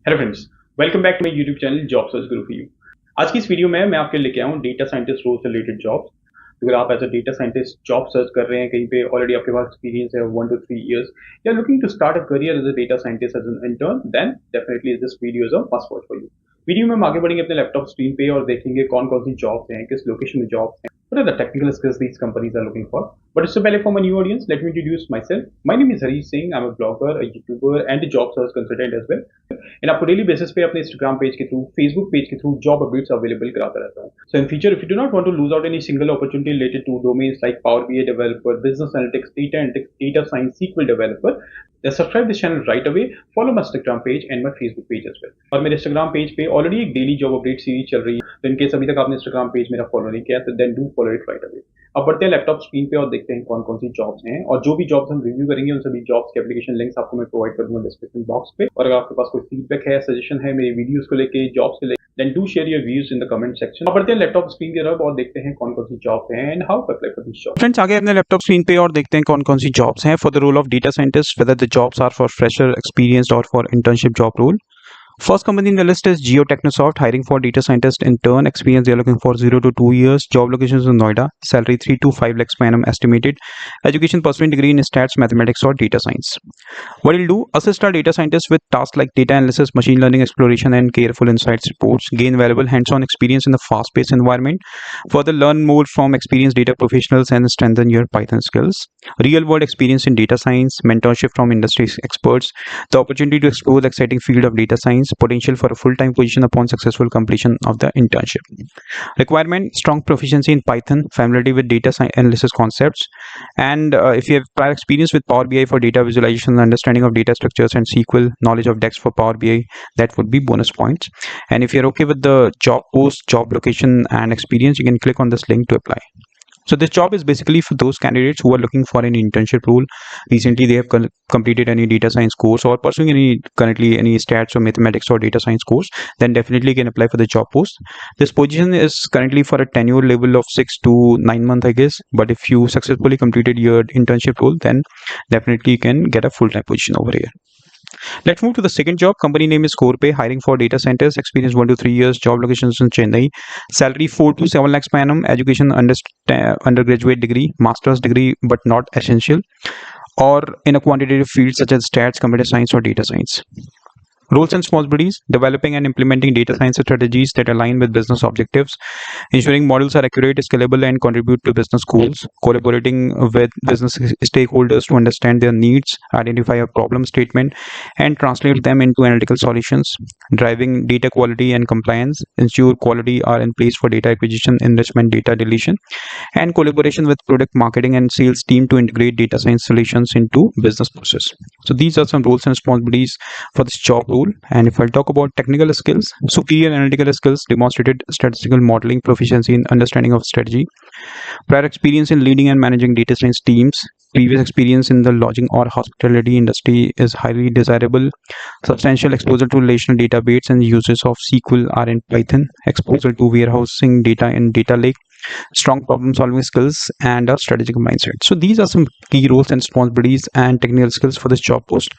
Hello friends, welcome back to my YouTube channel job search guru for you. आज की इस video में मैं आपके लेके आया हूँ डेटा साइंटिस्ट रोल से रिलेटेड जॉब्स। अगर आप as a data scientist job search कर रहे हैं कहीं पे, ऑलरेडी आपके पास एक्सपीरियंस है 1 to 3 years, या looking to start a career as a data scientist as an intern, then definitely this video is a must watch for you. Video में हम आगे बढ़ेंगे अपने लैपटॉप स्क्रीन पे और देखेंगे कौन कौन सी जॉब्स हैं, किस लोकेशन में जॉब्स हैं, what are the technical skills these companies are looking for. But इससे पहले for my new audience, let me introduce myself. My name is Harish Singh. I'm a blogger, a YouTuber, and a job search consultant as well. And आपको daily basis पे अपने Instagram page के through, Facebook page के through job updates available कराता रहता हूँ. So in future, if you do not want to lose out any single opportunity related to domains like Power BI developer, business analytics, data science, SQL developer, then subscribe this channel right away. Follow my Instagram page and my Facebook page as well. और मेरे Instagram page पे already एक daily job update series चल रही है, तो in case अभी तक आपने Instagram पेज मेरा फॉलो नहीं किया तो then do follow it right away. अब बढ़ते हैं लैपटॉप स्क्रीन पे और देखते हैं कौन कौन सी जॉब्स हैं, और जो भी जॉब्स हम रिव्यू करेंगे उन सभी जॉब्स के एप्लीकेशन लिंक्स आपको मैं प्रोवाइड कर दूंगा डिस्क्रिप्शन बॉक्स पे. और अगर आपके पास कोई फीडबैक है, सजेशन है मेरी वीडियोस को लेके, जॉब्स को लेके, then do share your views in the comment section. अब बढ़ते हैं लैपटॉप स्क्रीन की तरफ और देखते हैं कौन कौन सी जॉब्स हैं and how to apply for this job. Friends आगे अपने लैपटॉप स्क्रीन पे और देखते हैं कौन कौन सी जॉब्स हैं for the role of data scientist, whether the jobs are for fresher, experienced और for internship job role. First company in the list is Geot Technosoft, hiring for data scientist intern. Experience they are looking for 0 to 2 years. Job location is in Noida. Salary 3 to 5 lakhs per annum estimated. Education pursuing degree in stats, mathematics or data science. What you'll do, assist our data scientists with tasks like data analysis, machine learning exploration and careful insights reports. Gain valuable hands-on experience in the fast-paced environment. Further learn more from experienced data professionals and strengthen your Python skills. Real-world experience in data science, mentorship from industry experts. The opportunity to explore the exciting field of data science. Potential for a full-time position upon successful completion of the internship. Requirement: strong proficiency in Python, familiarity with data analysis concepts, and if you have prior experience with Power BI for data visualization, understanding of data structures, and SQL, knowledge of DEX for Power BI, that would be bonus points. And if you're okay with the job post, job location, and experience, you can click on this link to apply. So this job is basically for those candidates who are looking for an internship role. Recently they have completed any data science course or pursuing currently any stats or mathematics or data science course, then definitely can apply for the job post. This position is currently for a tenure level of 6 to 9 months, I guess, but if you successfully completed your internship role, then definitely you can get a full-time position over here. Let's move to the second job. Company name is CORPAY, hiring for data scientists. Experience 1 to 3 years. Job locations in Chennai. Salary 4 to 7 lakhs per annum. Education undergraduate degree, master's degree, but not essential, or in a quantitative field such as stats, computer science, or data science. Roles and responsibilities: developing and implementing data science strategies that align with business objectives, ensuring models are accurate, scalable, and contribute to business goals, collaborating with business stakeholders to understand their needs, identify a problem statement, and translate them into analytical solutions, driving data quality and compliance, ensure quality are in place for data acquisition, enrichment, data deletion, and collaboration with product marketing and sales team to integrate data science solutions into business process. So these are some roles and responsibilities for this job role. And if I'll talk about technical skills, superior analytical skills, demonstrated statistical modeling, proficiency in understanding of strategy, prior experience in leading and managing data science teams, previous experience in the lodging or hospitality industry is highly desirable, substantial exposure to relational database and uses of SQL, R and Python, exposure to warehousing data in data lake, strong problem solving skills, and a strategic mindset. So these are some key roles and responsibilities and technical skills for this job post.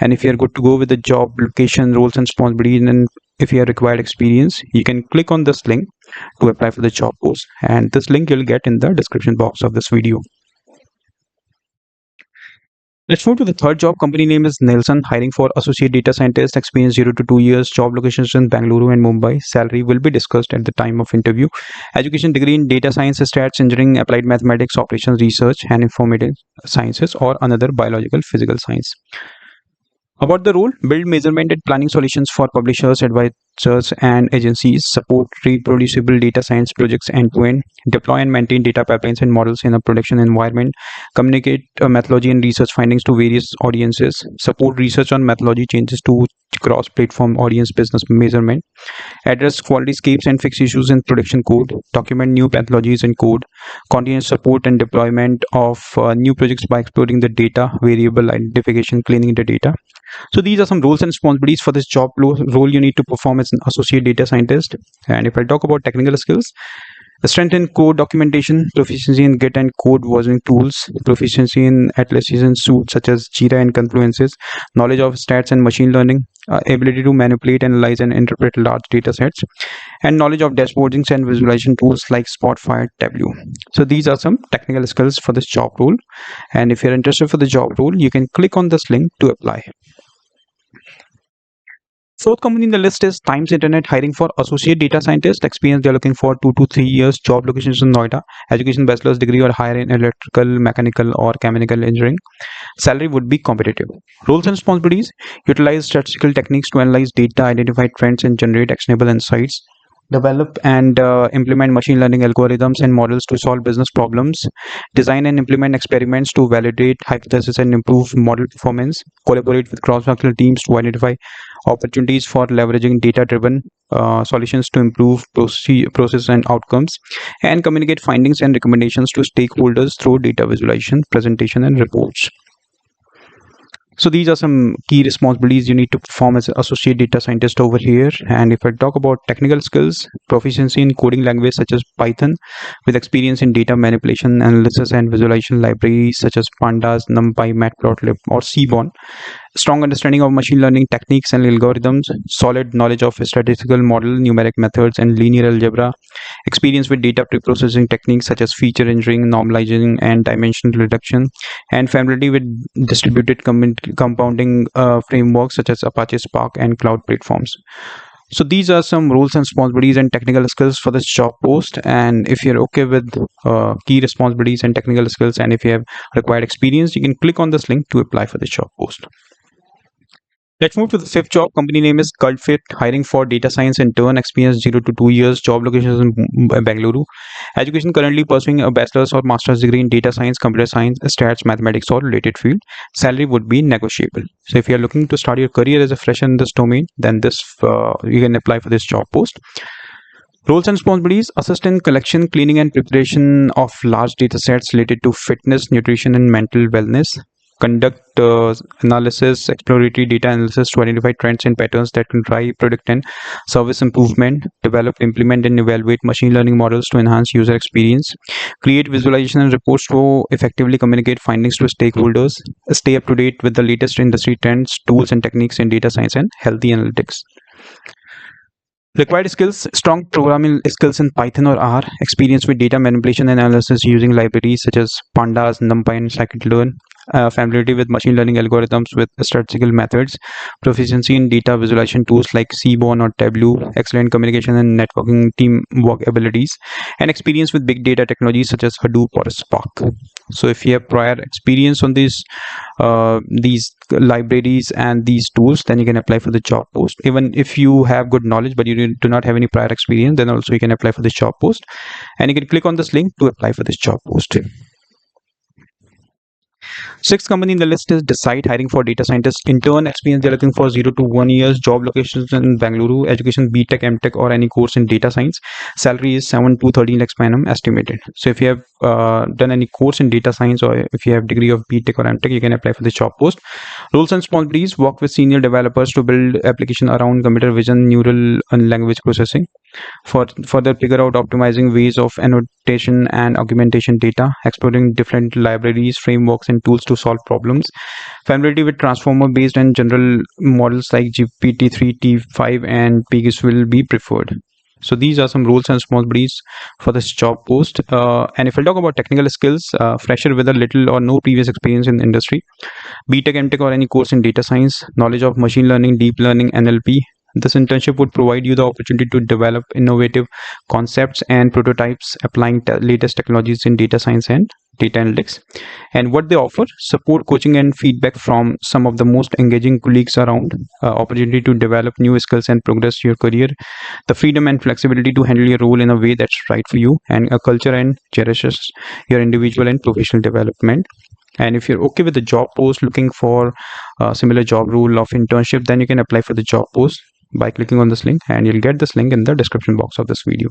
And if you are good to go with the job location, roles and responsibilities, and if you have required experience, you can click on this link to apply for the job post, and this link you'll get in the description box of this video. Let's move to the third job. Company name is Nielsen, hiring for associate data scientist. Experience 0 to 2 years. Job locations in Bangalore and Mumbai. Salary will be discussed at the time of interview. Education degree in data science, stats, engineering, applied mathematics, operations research, and informative sciences, or another biological physical science. About the role: build measurement and planning solutions for publishers, advisors, and agencies, support reproducible data science projects end-to-end, deploy and maintain data pipelines and models in a production environment, communicate methodology and research findings to various audiences, support research on methodology changes to cross-platform audience business measurement, address quality escapes and fix issues in production code, document new methodologies in code, continuous support and deployment of new projects by exploring the data, variable identification, cleaning the data. So these are some roles and responsibilities for this job role you need to perform as an associate data scientist. And if I talk about technical skills, Strength in code documentation, proficiency in Git and code versioning tools, proficiency in Atlassian suites such as Jira and Confluences, knowledge of stats and machine learning, ability to manipulate, analyze, and interpret large data sets, and knowledge of dashboarding and visualization tools like Spotfire, Tableau. So these are some technical skills for this job role. And if you're interested for the job role, you can click on this link to apply. Fourth company in the list is Times Internet, hiring for associate data scientist. Experience they're looking for 2 to 3 years. Job locations in Noida. Education bachelor's degree or higher in electrical, mechanical, or chemical engineering. Salary would be competitive. Roles and responsibilities: utilize statistical techniques to analyze data, identify trends, and generate actionable insights. Develop and implement machine learning algorithms and models to solve business problems. Design and implement experiments to validate hypotheses and improve model performance. Collaborate with cross-functional teams to identify opportunities for leveraging data-driven solutions to improve process and outcomes. And communicate findings and recommendations to stakeholders through data visualization, presentation, and reports. So these are some key responsibilities you need to perform as an associate data scientist over here. And if I talk about technical skills, proficiency in coding language such as Python, with experience in data manipulation, analysis, and visualization libraries such as Pandas, NumPy, Matplotlib, or Seaborn. Strong understanding of machine learning techniques and algorithms, solid knowledge of statistical model, numeric methods, and linear algebra, experience with data preprocessing techniques such as feature engineering, normalizing, and dimensional reduction, and familiarity with distributed compounding frameworks such as Apache Spark and cloud platforms. So these are some roles and responsibilities and technical skills for this job post. And if you're okay with key responsibilities and technical skills, and if you have required experience, you can click on this link to apply for this job post. Let's move to the fifth job. Company name is Cfit, hiring for data science intern, experience 0 to 2 years. Job location is in Bengaluru. Education currently pursuing a bachelor's or master's degree in data science, computer science, stats, mathematics, or related field. Salary would be negotiable. So if you are looking to start your career as a fresher in this domain, then this you can apply for this job post. Roles and responsibilities: assist in collection, cleaning, and preparation of large data sets related to fitness, nutrition, and mental wellness. Conduct analysis, exploratory data analysis to identify trends and patterns that can drive product and service improvement. Develop, implement, and evaluate machine learning models to enhance user experience. Create visualization and reports to effectively communicate findings to stakeholders. Stay up to date with the latest industry trends, tools, and techniques in data science and healthy analytics. Required skills: strong programming skills in Python or R, experience with data manipulation and analysis using libraries such as Pandas, NumPy, and Scikit-learn, familiarity with machine learning algorithms with statistical methods, proficiency in data visualization tools like Seaborn or Tableau, excellent communication and networking teamwork abilities, and experience with big data technologies such as Hadoop or Spark. So if you have prior experience on these libraries and these tools, then you can apply for the job post. Even if you have good knowledge but you do not have any prior experience, then also you can apply for this job post, and you can click on this link to apply for this job post. Sixth company in the list is Decide, hiring for data scientist intern, experience they're looking for 0 to 1 years. Job locations in Bengaluru. Education BTech, MTech, or any course in data science. Salary is 7 to 13 lakhs per annum estimated. So if you have done any course in data science, or if you have degree of BTech or MTech, you can apply for this job post. Roles and responsibilities: work with senior developers to build application around computer vision, neural and language processing. Further figure out optimizing ways of annotation and augmentation data, exploring different libraries, frameworks, and tools to solve problems. Familiarity with transformer based and general models like GPT-3, T5, and Pegasus will be preferred. So these are some roles and responsibilities for this job post. And if I talk about technical skills, fresher with a little or no previous experience in the industry, BTech, MTech, or any course in data science, knowledge of machine learning, deep learning, NLP. This internship would provide you the opportunity to develop innovative concepts and prototypes applying latest technologies in data science and data analytics. And what they offer: support, coaching, and feedback from some of the most engaging colleagues around, opportunity to develop new skills and progress your career, the freedom and flexibility to handle your role in a way that's right for you, and a culture and cherishes your individual and professional development. And if you're okay with the job post, looking for a similar job role of internship, then you can apply for the job post by clicking on this link, and you'll get this link in the description box of this video.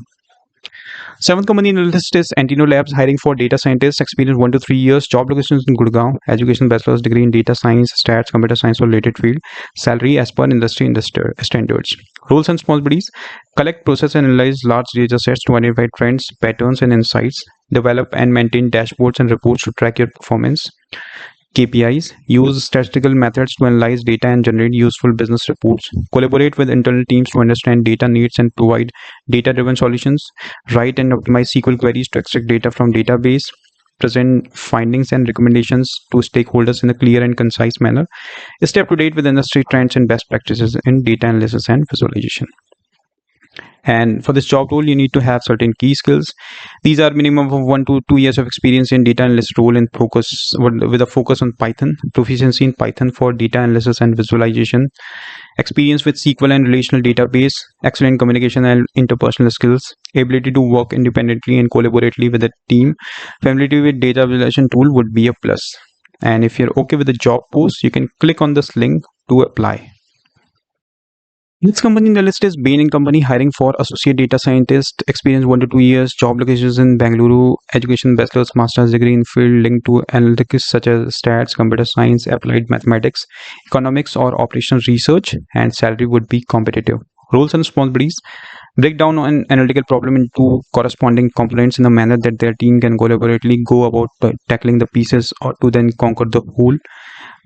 Seventh company in the list is Antino Labs, hiring for data scientists, experience 1 to 3 years, job locations in Gurgaon, education bachelor's degree in data science, stats, computer science or related field, salary as per industry standards. Roles and responsibilities: collect, process and analyze large data sets to identify trends, patterns and insights, develop and maintain dashboards and reports to track your performance. KPIs: use statistical methods to analyze data and generate useful business reports. Collaborate with internal teams to understand data needs and provide data-driven solutions. Write and optimize SQL queries to extract data from database. Present findings and recommendations to stakeholders in a clear and concise manner. Stay up to date with industry trends and best practices in data analysis and visualization. And for this job role, you need to have certain key skills. These are minimum of 1 to 2 years of experience in data analyst role and focus with a focus on Python, proficiency in Python for data analysis and visualization, experience with SQL and relational database, excellent communication and interpersonal skills, ability to work independently and collaboratively with a team, familiarity with data visualization tool would be a plus. And if you're okay with the job post, you can click on this link to apply. Next company in the list is Bain & Company, hiring for associate data scientist, experience 1 to 2 years, job locations in Bangalore, education bachelor's, master's degree in field linked to analytics such as stats, computer science, applied mathematics, economics or operational research, and salary would be competitive. Roles and responsibilities: break down an analytical problem into corresponding components in a manner that their team can collaboratively go about tackling the pieces or to then conquer the whole.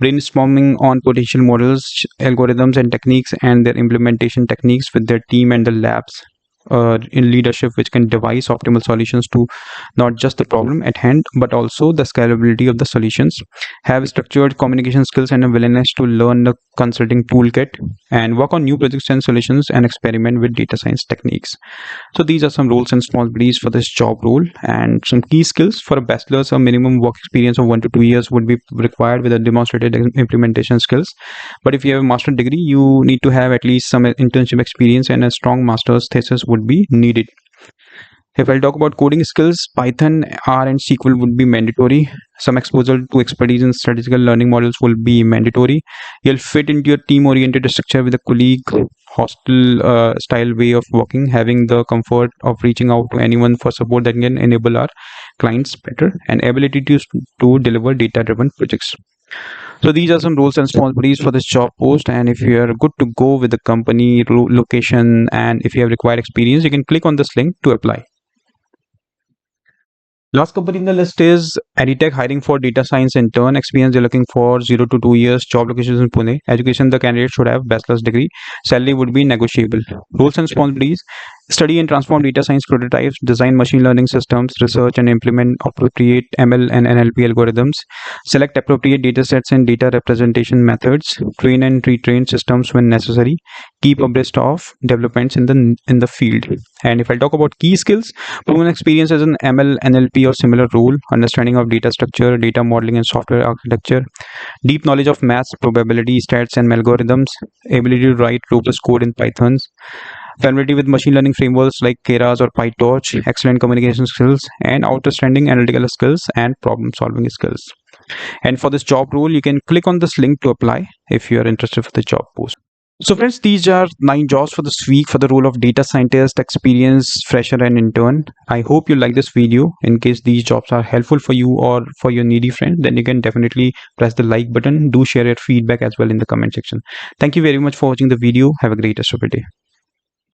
Brainstorming on potential models, algorithms and techniques and their implementation techniques with their team and the labs in leadership, which can devise optimal solutions to not just the problem at hand but also the scalability of the solutions. Have structured communication skills and a willingness to learn the consulting toolkit, and work on new projects and solutions and experiment with data science techniques. So these are some roles and responsibilities for this job role. And some key skills: for a bachelor's, a minimum work experience of 1 to 2 years would be required with a demonstrated implementation skills. But if you have a master's degree, you need to have at least some internship experience, and a strong master's thesis would be needed. If I talk about coding skills, Python, R, and SQL would be mandatory. Some exposure to expertise in statistical learning models will be mandatory. You'll fit into your team-oriented structure with a colleague, hostile style way of working, having the comfort of reaching out to anyone for support that can enable our clients better, and ability to deliver data-driven projects. So these are some roles and responsibilities for this job post. And if you are good to go with the company location and if you have required experience, you can click on this link to apply. Last company in the list is Edtech, hiring for data science intern, experience they're looking for 0 to 2 years, job locations in Pune, education the candidate should have bachelor's degree, salary would be negotiable. Roles and responsibilities: study and transform data science prototypes, design machine learning systems, research and implement appropriate ML and NLP algorithms, select appropriate data sets and data representation methods, train and retrain systems when necessary, keep abreast of developments in the field. And if I talk about key skills: proven experience as an ML, NLP or similar role, understanding of data structure, data modeling and software architecture, deep knowledge of maths, probability, stats and algorithms, ability to write robust code in Python, familiarity with machine learning frameworks like Keras or PyTorch, excellent communication skills, and outstanding analytical skills and problem solving skills. And for this job role, you can click on this link to apply if you are interested for the job post. So friends, these are 9 jobs for this week for the role of data scientist, experienced fresher and intern. I hope you like this video. In case these jobs are helpful for you or for your needy friend, then you can definitely press the like button. Do share your feedback as well in the comment section. Thank you very much for watching the video. Have a great rest of your day.